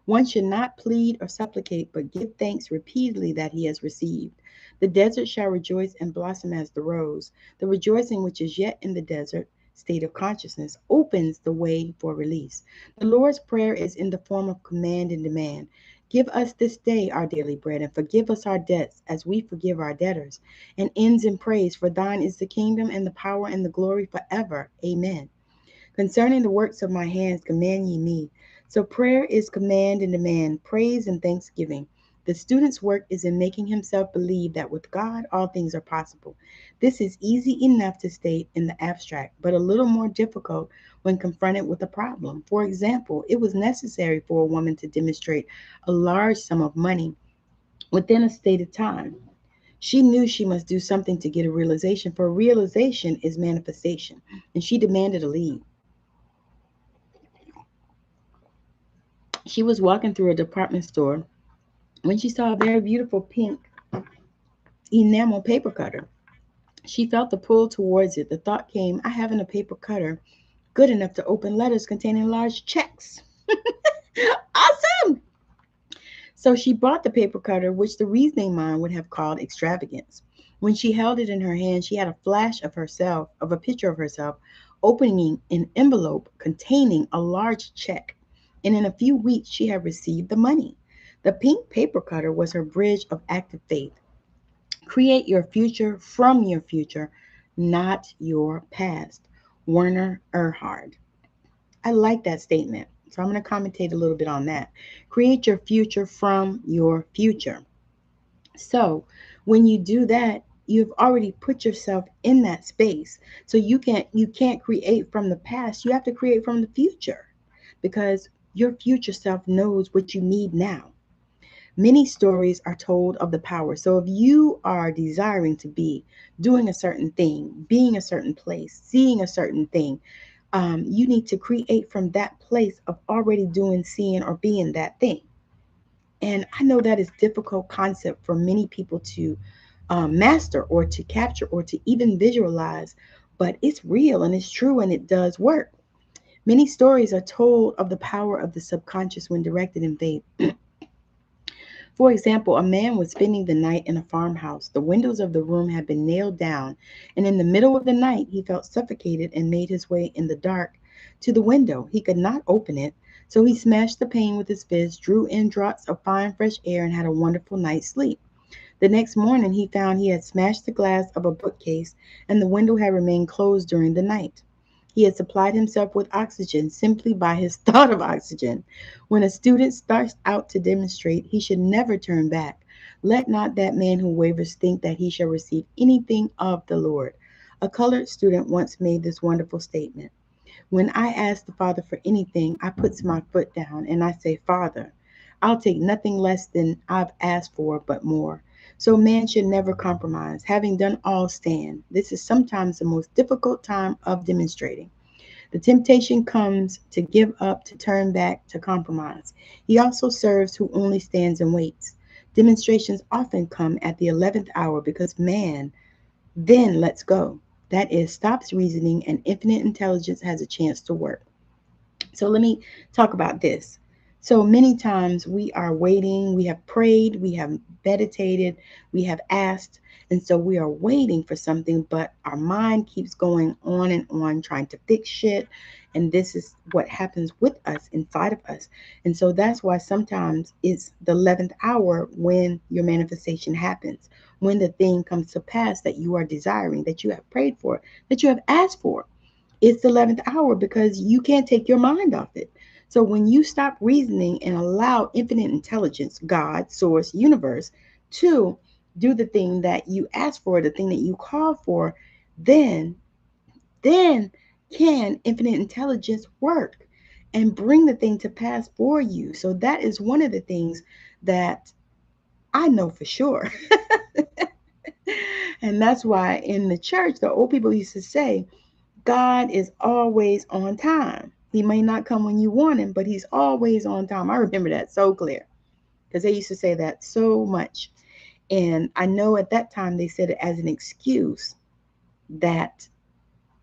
One should not plead or supplicate, but give thanks repeatedly that he has received. The desert shall rejoice and blossom as the rose. The rejoicing which is yet in the desert state of consciousness opens the way for release. The Lord's Prayer is in the form of command and demand. Give us this day our daily bread, and forgive us our debts as we forgive our debtors. And ends in praise, for thine is the kingdom and the power and the glory forever. Amen. Concerning the works of my hands, command ye me. So prayer is command and demand, praise and thanksgiving. The student's work is in making himself believe that with God all things are possible. This is easy enough to state in the abstract, but a little more difficult when confronted with a problem. For example, it was necessary for a woman to demonstrate a large sum of money within a stated time. She knew she must do something to get a realization, for realization is manifestation, and she demanded a lead. She was walking through a department store when she saw a very beautiful pink enamel paper cutter. She felt the pull towards it. The thought came, I haven't a paper cutter good enough to open letters containing large checks. Awesome! So she bought the paper cutter, which the reasoning mind would have called extravagance. When she held it in her hand, she had a flash of herself, of a picture of herself, opening an envelope containing a large check. And in a few weeks, she had received the money. The pink paper cutter was her bridge of active faith. Create your future from your future, not your past. Werner Erhard. I like that statement. So I'm going to commentate a little bit on that. Create your future from your future. So when you do that, you've already put yourself in that space. So you can't create from the past. You have to create from the future because your future self knows what you need now. Many stories are told of the power. So if you are desiring to be doing a certain thing, being a certain place, seeing a certain thing, you need to create from that place of already doing, seeing, or being that thing. And I know that is difficult concept for many people to master or to capture or to even visualize, but it's real and it's true and it does work. Many stories are told of the power of the subconscious when directed in faith. For example, a man was spending the night in a farmhouse. The windows of the room had been nailed down, and in the middle of the night he felt suffocated and made his way in the dark to the window. He could not open it, so he smashed the pane with his fist, drew in draughts of fine fresh air, and had a wonderful night's sleep. The next morning he found he had smashed the glass of a bookcase, and the window had remained closed during the night. He had supplied himself with oxygen simply by his thought of oxygen. When a student starts out to demonstrate, he should never turn back. Let not that man who wavers think that he shall receive anything of the Lord. A colored student once made this wonderful statement. When I ask the Father for anything, I puts my foot down and I say, Father, I'll take nothing less than I've asked for, but more. So man should never compromise. Having done all, stand. This is sometimes the most difficult time of demonstrating. The temptation comes to give up, to turn back, to compromise. He also serves who only stands and waits. Demonstrations often come at the 11th hour because man then lets go. That is, stops reasoning and infinite intelligence has a chance to work. So let me talk about this. So many times we are waiting, we have prayed, we have meditated, we have asked, and so we are waiting for something, but our mind keeps going on and on trying to fix shit. And this is what happens with us inside of us. And so that's why sometimes it's the 11th hour when your manifestation happens, when the thing comes to pass that you are desiring, that you have prayed for, that you have asked for. It's the 11th hour because you can't take your mind off it. So when you stop reasoning and allow infinite intelligence, God, source, universe, to do the thing that you ask for, the thing that you call for, then can infinite intelligence work and bring the thing to pass for you. So that is one of the things that I know for sure. And that's why in the church, the old people used to say, God is always on time. He may not come when you want him, but he's always on time. I remember that so clear because they used to say that so much. And I know at that time they said it as an excuse that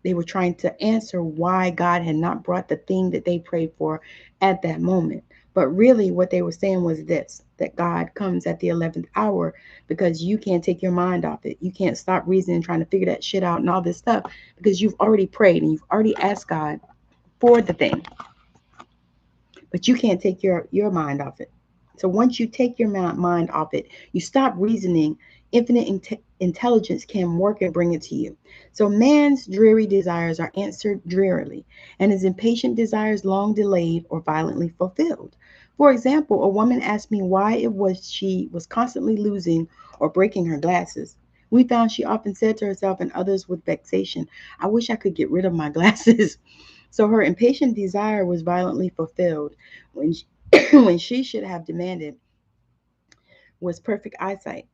They were trying to answer why God had not brought the thing that they prayed for at that moment. But really, what they were saying was this, that God comes at the 11th hour because you can't take your mind off it. You can't stop reasoning, trying to figure that shit out and all this stuff because you've already prayed and you've already asked God for the thing. But you can't take your mind off it. So once you take your mind off it, you stop reasoning. Infinite intelligence can work and bring it to you. So man's dreary desires are answered drearily, and his impatient desires long delayed or violently fulfilled. For example, a woman asked me why it was she was constantly losing or breaking her glasses. We found she often said to herself and others with vexation, "I wish I could get rid of my glasses." So her impatient desire was violently fulfilled when she, when she should have demanded was perfect eyesight,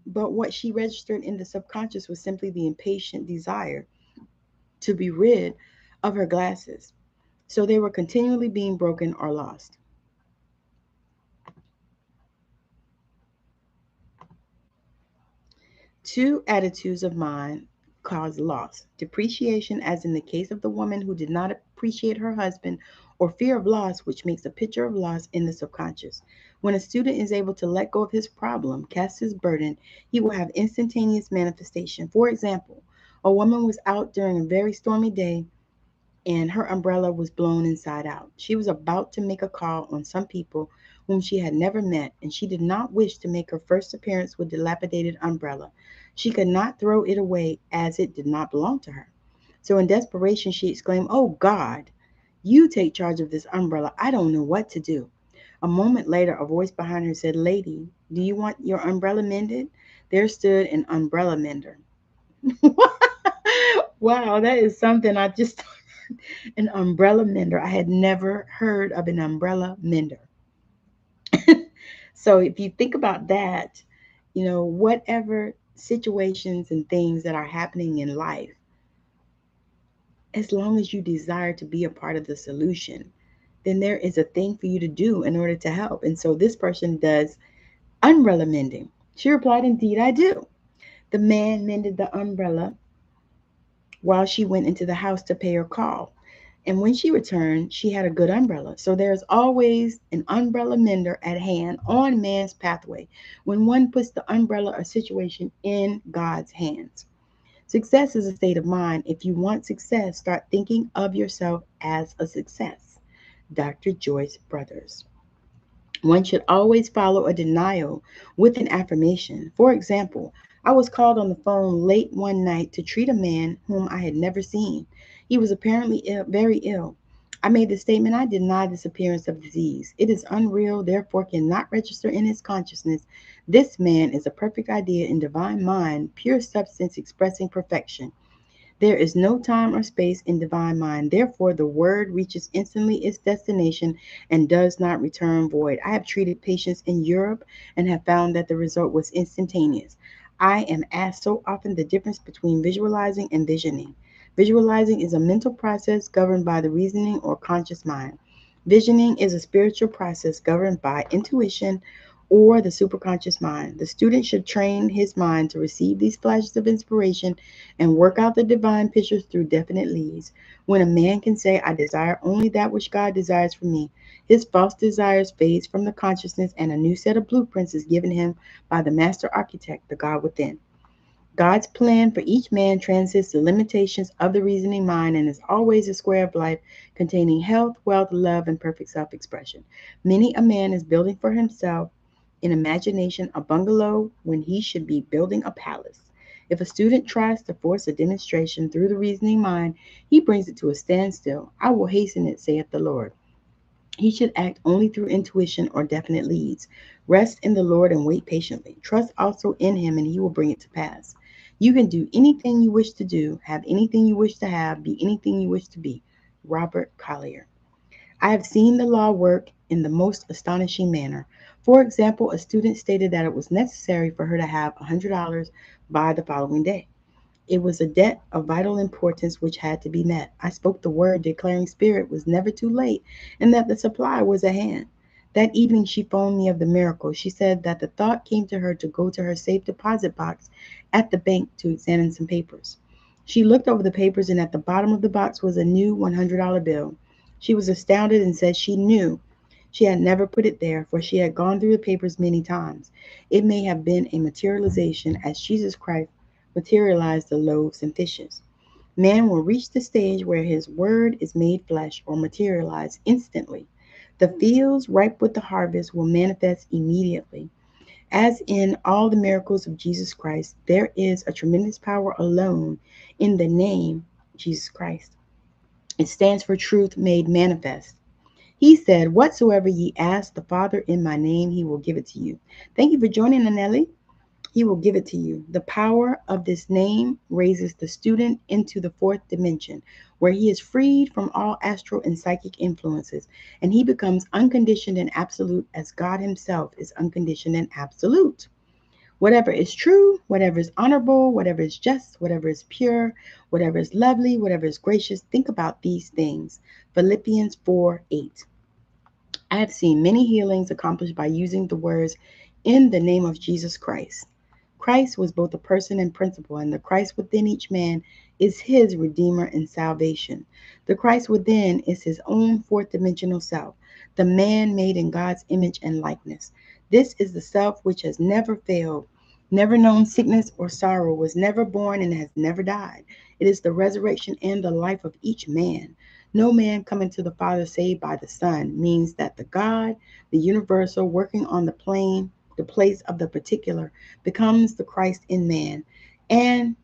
but what she registered in the subconscious was simply the impatient desire to be rid of her glasses. So they were continually being broken or lost. Two attitudes of mind cause loss: depreciation, as in the case of the woman who did not appreciate her husband, or fear of loss, which makes a picture of loss in the subconscious. When a student is able to let go of his problem, cast his burden, he will have instantaneous manifestation. For example, a woman was out during a very stormy day and her umbrella was blown inside out. She was about to make a call on some people whom she had never met, and she did not wish to make her first appearance with dilapidated umbrella. She could not throw it away as it did not belong to her. So in desperation, she exclaimed, "Oh God, you take charge of this umbrella. I don't know what to do." A moment later, a voice behind her said, "Lady, do you want your umbrella mended?" There stood an umbrella mender. Wow, that is something I just an umbrella mender. I had never heard of an umbrella mender. So if you think about that, whatever situations and things that are happening in life, as long as you desire to be a part of the solution, then there is a thing for you to do in order to help. And so this person does umbrella mending. She replied, "Indeed, I do." The man mended the umbrella while she went into the house to pay her call. And when she returned, she had a good umbrella. So there's always an umbrella mender at hand on man's pathway when one puts the umbrella or situation in God's hands. Success is a state of mind. If you want success, start thinking of yourself as a success. Dr. Joyce Brothers. One should always follow a denial with an affirmation. For example, I was called on the phone late one night to treat a man whom I had never seen. He was apparently ill, very ill. I made the statement, "I deny this appearance of disease. It is unreal, therefore cannot register in his consciousness. This man is a perfect idea in divine mind, pure substance expressing perfection. There is no time or space in divine mind. Therefore, the word reaches instantly its destination and does not return void." I have treated patients in Europe and have found that the result was instantaneous. I am asked so often the difference between visualizing and visioning. Visualizing is a mental process governed by the reasoning or conscious mind. Visioning is a spiritual process governed by intuition or the superconscious mind. The student should train his mind to receive these flashes of inspiration and work out the divine pictures through definite leads. When a man can say, "I desire only that which God desires for me," his false desires fades from the consciousness and a new set of blueprints is given him by the master architect, the God within. God's plan for each man transcends the limitations of the reasoning mind and is always a square of life containing health, wealth, love, and perfect self-expression. Many a man is building for himself in imagination a bungalow when he should be building a palace. If a student tries to force a demonstration through the reasoning mind, he brings it to a standstill. "I will hasten it, saith the Lord." He should act only through intuition or definite leads. Rest in the Lord and wait patiently. Trust also in him and he will bring it to pass. You can do anything you wish to do, have anything you wish to have, be anything you wish to be. Robert Collier. I have seen the law work in the most astonishing manner. For example, a student stated that it was necessary for her to have $100 by the following day. It was a debt of vital importance which had to be met. I spoke the word, declaring spirit was never too late and that the supply was at hand. That evening she phoned me of the miracle. She said that the thought came to her to go to her safe deposit box at the bank to examine some papers. She looked over the papers, and at the bottom of the box was a new $100 bill. She was astounded and said she knew she had never put it there, for she had gone through the papers many times. It may have been a materialization, as Jesus Christ materialized the loaves and fishes. Man will reach the stage where his word is made flesh or materialized instantly. The fields ripe with the harvest will manifest immediately. As in all the miracles of Jesus Christ, there is a tremendous power alone in the name Jesus Christ. It stands for truth made manifest. He said, "Whatsoever ye ask the Father in my name, he will give it to you." Thank you for joining, Anelli. He will give it to you. The power of this name raises the student into the fourth dimension, where he is freed from all astral and psychic influences, and he becomes unconditioned and absolute as God himself is unconditioned and absolute. Whatever is true, whatever is honorable, whatever is just, whatever is pure, whatever is lovely, whatever is gracious, think about these things. Philippians 4:8. I have seen many healings accomplished by using the words in the name of Jesus Christ. Christ was both a person and principle, and the Christ within each man is his Redeemer and salvation. The Christ within is his own fourth dimensional self, the man made in God's image and likeness. This is the self which has never failed, never known sickness or sorrow, was never born, and has never died. It is the resurrection and the life of each man. No man coming to the Father save by the Son means that the God, the universal, working on the place of the particular, becomes the Christ in man. And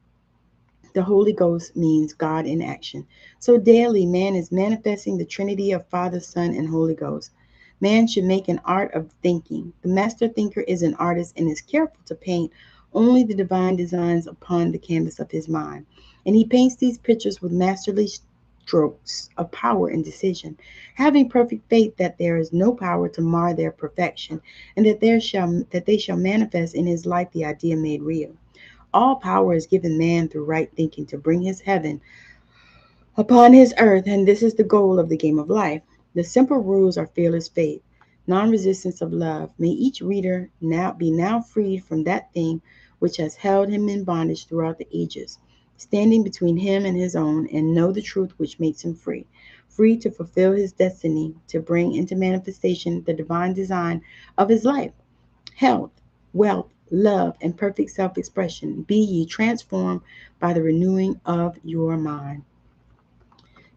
the Holy Ghost means God in action. So daily, man is manifesting the Trinity of Father, Son, and Holy Ghost. Man should make an art of thinking. The master thinker is an artist and is careful to paint only the divine designs upon the canvas of his mind. And he paints these pictures with masterly strokes of power and decision, having perfect faith that there is no power to mar their perfection, and that they shall manifest in his life the idea made real. All power is given man through right thinking to bring his heaven upon his earth, and this is the goal of the game of life. The simple rules are fearless faith, non-resistance of love. May each reader now freed from that thing which has held him in bondage throughout the ages, standing between him and his own, and know the truth which makes him free, free to fulfill his destiny, to bring into manifestation the divine design of his life. Health, wealth, love, and perfect self-expression. Be ye transformed by the renewing of your mind.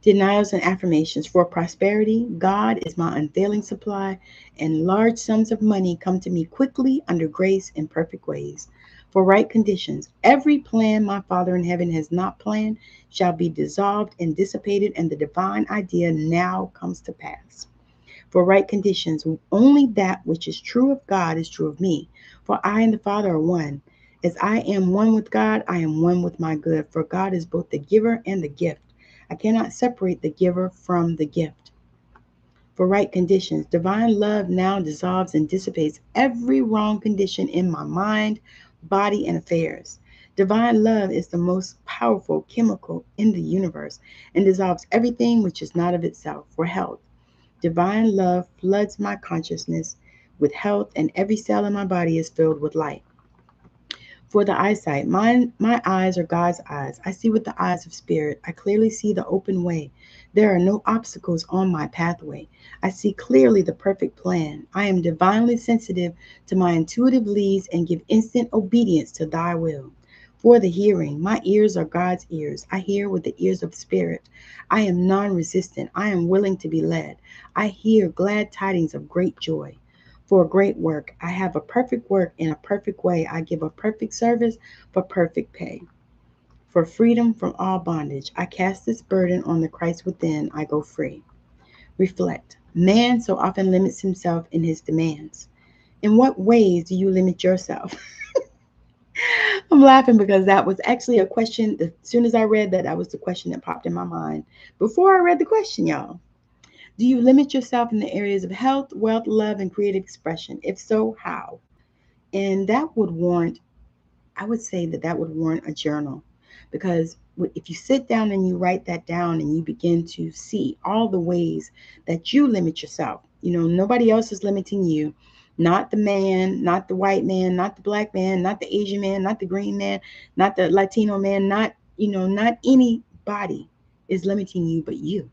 Denials and affirmations. For prosperity, God is my unfailing supply, and large sums of money come to me quickly under grace and perfect ways. For right conditions, every plan my Father in heaven has not planned shall be dissolved and dissipated, and the divine idea now comes to pass. For right conditions, only that which is true of God is true of me. For I and the Father are one. As I am one with God, I am one with my good. For God is both the giver and the gift. I cannot separate the giver from the gift. For right conditions, divine love now dissolves and dissipates every wrong condition in my mind, body, and affairs. Divine love is the most powerful chemical in the universe and dissolves everything which is not of itself. For health, divine love floods my consciousness with health, and every cell in my body is filled with light. For the eyesight, my eyes are God's eyes. I see with the eyes of spirit. I clearly see the open way. There are no obstacles on my pathway. I see clearly the perfect plan. I am divinely sensitive to my intuitive leads and give instant obedience to thy will. For the hearing, my ears are God's ears. I hear with the ears of spirit. I am non-resistant. I am willing to be led. I hear glad tidings of great joy. For a great work, I have a perfect work in a perfect way. I give a perfect service for perfect pay. For freedom from all bondage, I cast this burden on the Christ within. I go free. Reflect. Man so often limits himself in his demands. In what ways do you limit yourself? I'm laughing because that was actually a question. As soon as I read that, that was the question that popped in my mind before I read the question, y'all. Do you limit yourself in the areas of health, wealth, love, and creative expression? If so, how? And that would warrant, I would say that would warrant a journal, because if you sit down and you write that down and you begin to see all the ways that you limit yourself, nobody else is limiting you. Not the man, not the white man, not the black man, not the Asian man, not the green man, not the Latino man, not not anybody is limiting you but you.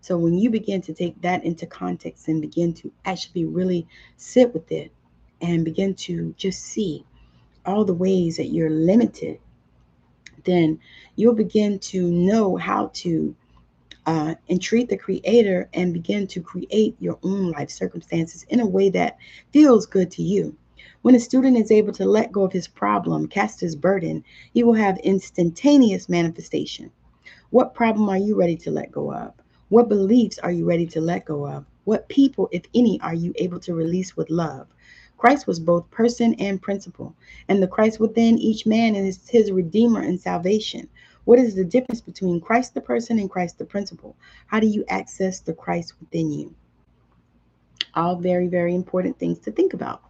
So when you begin to take that into context and begin to actually really sit with it and begin to just see all the ways that you're limited, then you'll begin to know how to entreat the creator and begin to create your own life circumstances in a way that feels good to you. When a student is able to let go of his problem, cast his burden, he will have instantaneous manifestation. What problem are you ready to let go of? What beliefs are you ready to let go of? What people, if any, are you able to release with love? Christ was both person and principle, and the Christ within each man is his redeemer and salvation. What is the difference between Christ the person and Christ the principle? How do you access the Christ within you? All very, very important things to think about.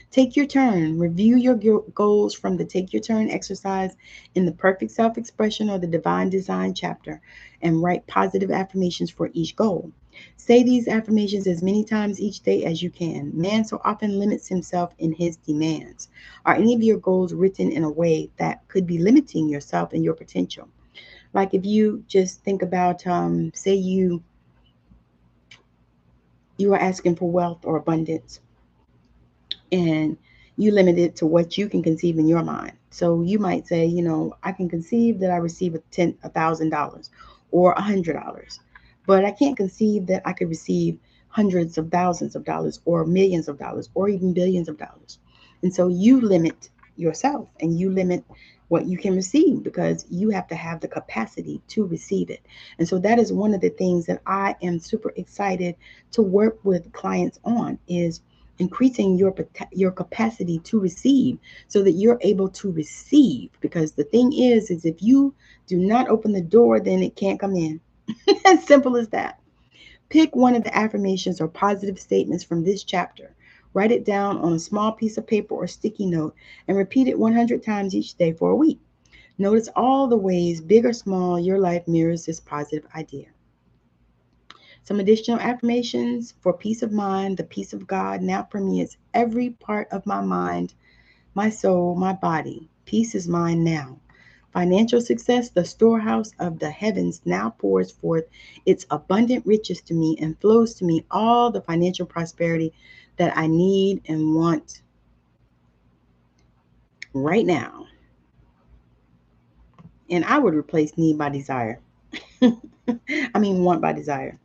Take your turn. Review your goals from the Take Your Turn exercise in the Perfect Self Expression or the Divine Design chapter and write positive affirmations for each goal. Say these affirmations as many times each day as you can. Man so often limits himself in his demands. Are any of your goals written in a way that could be limiting yourself and your potential? Like if you just think about, say you are asking for wealth or abundance, and you limit it to what you can conceive in your mind. So you might say, I can conceive that I receive $1,000 or $100, but I can't conceive that I could receive hundreds of thousands of dollars or millions of dollars or even billions of dollars. And so you limit yourself and you limit what you can receive because you have to have the capacity to receive it. And so that is one of the things that I am super excited to work with clients on is increasing your capacity to receive so that you're able to receive, because the thing is if you do not open the door, then it can't come in. As simple as that. Pick one of the affirmations or positive statements from this chapter, write it down on a small piece of paper or sticky note, and repeat it 100 times each day for a week. Notice all the ways, big or small, your life mirrors this positive idea. Some additional affirmations for peace of mind. The peace of God now permeates every part of my mind, my soul, my body. Peace is mine now. Financial success, the storehouse of the heavens now pours forth its abundant riches to me and flows to me all the financial prosperity that I need and want right now. And I would replace need by desire. Want by desire.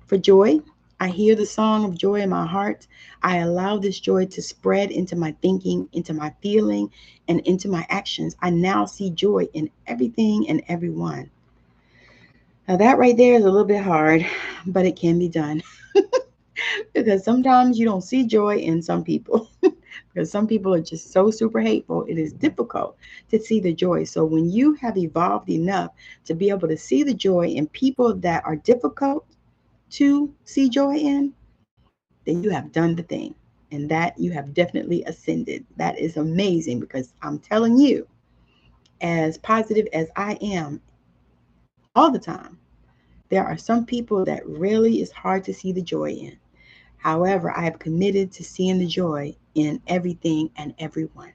For joy, I hear the song of joy in my heart. I allow this joy to spread into my thinking, into my feeling, and into my actions. I now see joy in everything and everyone. Now, that right there is a little bit hard, but it can be done. Because sometimes you don't see joy in some people. Because some people are just so super hateful, it is difficult to see the joy. So when you have evolved enough to be able to see the joy in people that are difficult to see joy in, then you have done the thing. And that you have definitely ascended. That is amazing, because I'm telling you, as positive as I am all the time, there are some people that really is hard to see the joy in. However, I have committed to seeing the joy in everything and everyone.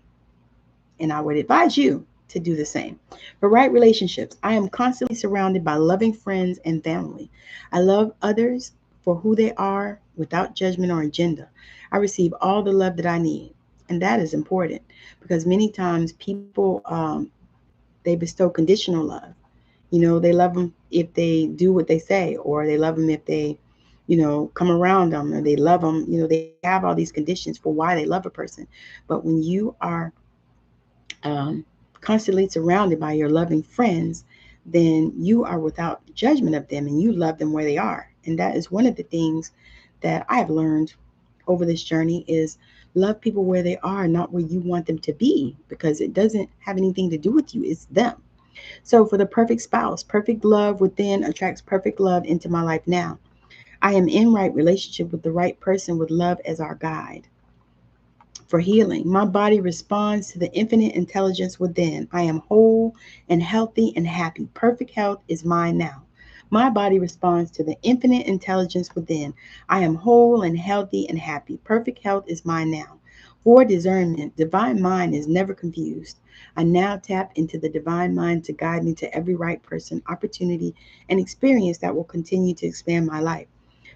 And I would advise you to do the same. For right relationships, I am constantly surrounded by loving friends and family. I love others for who they are without judgment or agenda. I receive all the love that I need. And that is important, because many times people, they bestow conditional love. They love them if they do what they say, or they love them if they, come around them, or they love them. They have all these conditions for why they love a person. But when you are constantly surrounded by your loving friends, then you are without judgment of them and you love them where they are. And that is one of the things that I have learned over this journey is love people where they are, not where you want them to be, because it doesn't have anything to do with you. It's them. So for the perfect spouse, perfect love within attracts perfect love into my life now. I am in right relationship with the right person with love as our guide. For healing, my body responds to the infinite intelligence within. I am whole and healthy and happy. Perfect health is mine now. My body responds to the infinite intelligence within. I am whole and healthy and happy. Perfect health is mine now. For discernment, divine mind is never confused. I now tap into the divine mind to guide me to every right person, opportunity, and experience that will continue to expand my life.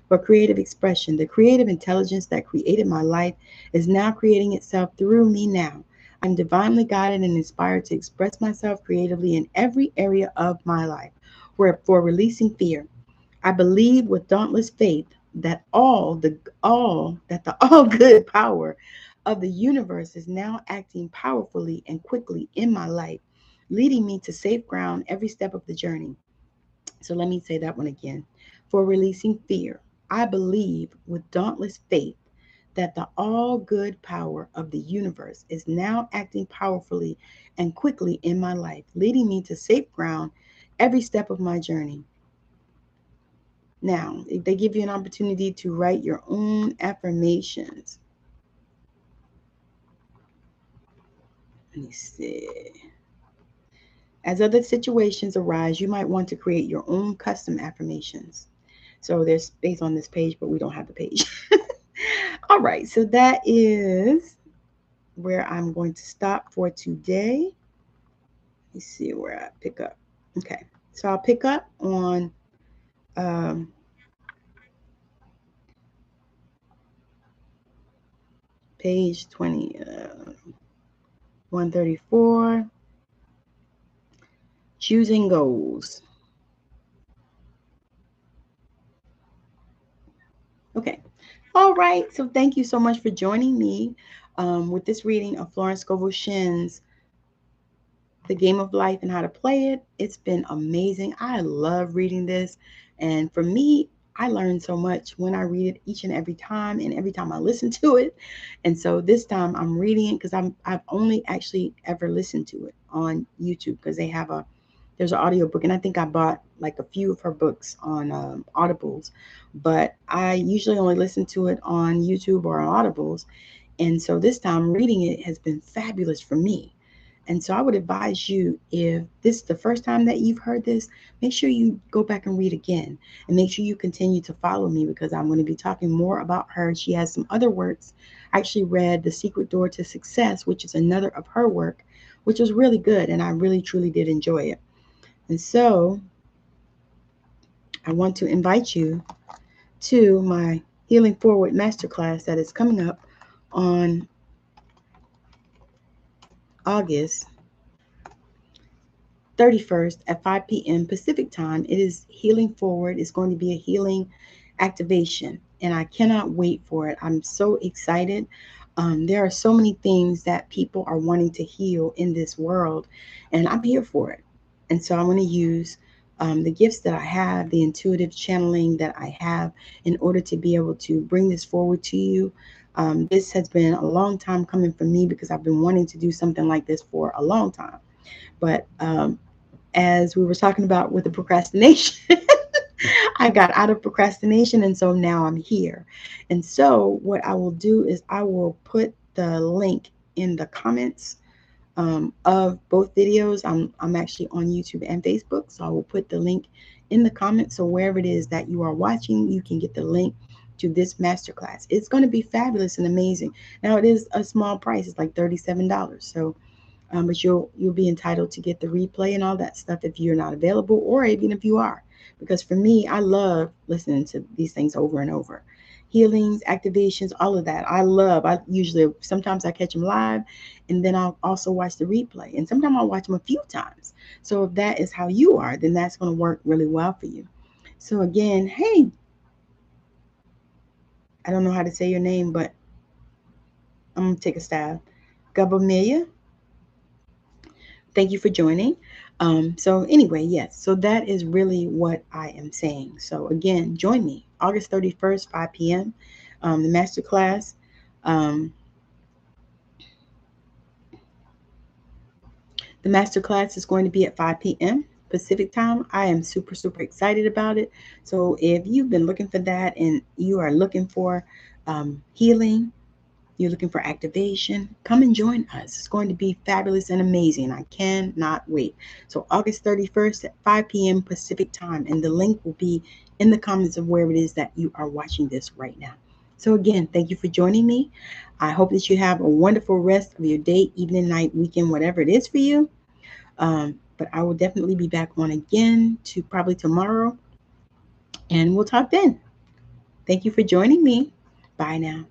For creative expression, the creative intelligence that created my life is now creating itself through me now. I'm divinely guided and inspired to express myself creatively in every area of my life. For releasing fear, I believe with dauntless faith that the all good power of the universe is now acting powerfully and quickly in my life, leading me to safe ground every step of the journey. So let me say that one again. For releasing fear, I believe with dauntless faith that the all good power of the universe is now acting powerfully and quickly in my life, leading me to safe ground every step of my journey. Now, if they give you an opportunity to write your own affirmations, let me see. As other situations arise, you might want to create your own custom affirmations. So there's space on this page, but we don't have the page. All right, so that is where I'm going to stop for today. Let me see where I pick up. Okay, so I'll pick up on page 134, choosing goals. Okay. All right. So thank you so much for joining me with this reading of Florence Scovel Shinn's The Game of Life and How to Play It. It's been amazing. I love reading this. And for me, I learn so much when I read it each and every time and every time I listen to it. And so this time I'm reading it because I've only actually ever listened to it on YouTube because there's an audiobook, and I think I bought like a few of her books on Audibles, but I usually only listen to it on YouTube or on Audibles. And so this time reading it has been fabulous for me. And so I would advise you, if this is the first time that you've heard this, make sure you go back and read again, and make sure you continue to follow me because I'm going to be talking more about her. She has some other works. I actually read The Secret Door to Success, which is another of her work, which was really good, and I really truly did enjoy it. And so I want to invite you to my Healing Forward Masterclass that is coming up on August 31st at 5 p.m. Pacific time. It is Healing Forward. It's going to be a healing activation, and I cannot wait for it. I'm so excited. There are so many things that people are wanting to heal in this world, and I'm here for it. And so I want to use the gifts that I have, the intuitive channeling that I have, in order to be able to bring this forward to you. This has been a long time coming for me because I've been wanting to do something like this for a long time. But as we were talking about with the procrastination, I got out of procrastination, and so now I'm here. And so what I will do is I will put the link in the comments of both videos. I'm actually on YouTube and Facebook, so I will put the link in the comments. So wherever it is that you are watching, you can get the link to this masterclass. It's going to be fabulous and amazing. Now it is a small price; it's like $37. So but you'll be entitled to get the replay and all that stuff if you're not available, or even if you are. Because for me, I love listening to these things over and over. Healings, activations, all of that. I usually, sometimes I catch them live, and then I'll also watch the replay. And sometimes I'll watch them a few times. So if that is how you are, then that's going to work really well for you. So again, hey, I don't know how to say your name, but I'm going to take a stab. Gabameya, thank you for joining. So anyway, yes, so that is really what I am saying. So again, join me August 31st, 5 p.m. The masterclass. The masterclass is going to be at 5 p.m. Pacific time. I am super, super excited about it. So if you've been looking for that and you are looking for healing, you're looking for activation, come and join us. It's going to be fabulous and amazing. I cannot wait. So August 31st at 5 p.m. Pacific time. And the link will be in the comments of where it is that you are watching this right now. So again, thank you for joining me. I hope that you have a wonderful rest of your day, evening, night, weekend, whatever it is for you. But I will definitely be back on again to probably tomorrow, and we'll talk then. Thank you for joining me. Bye now.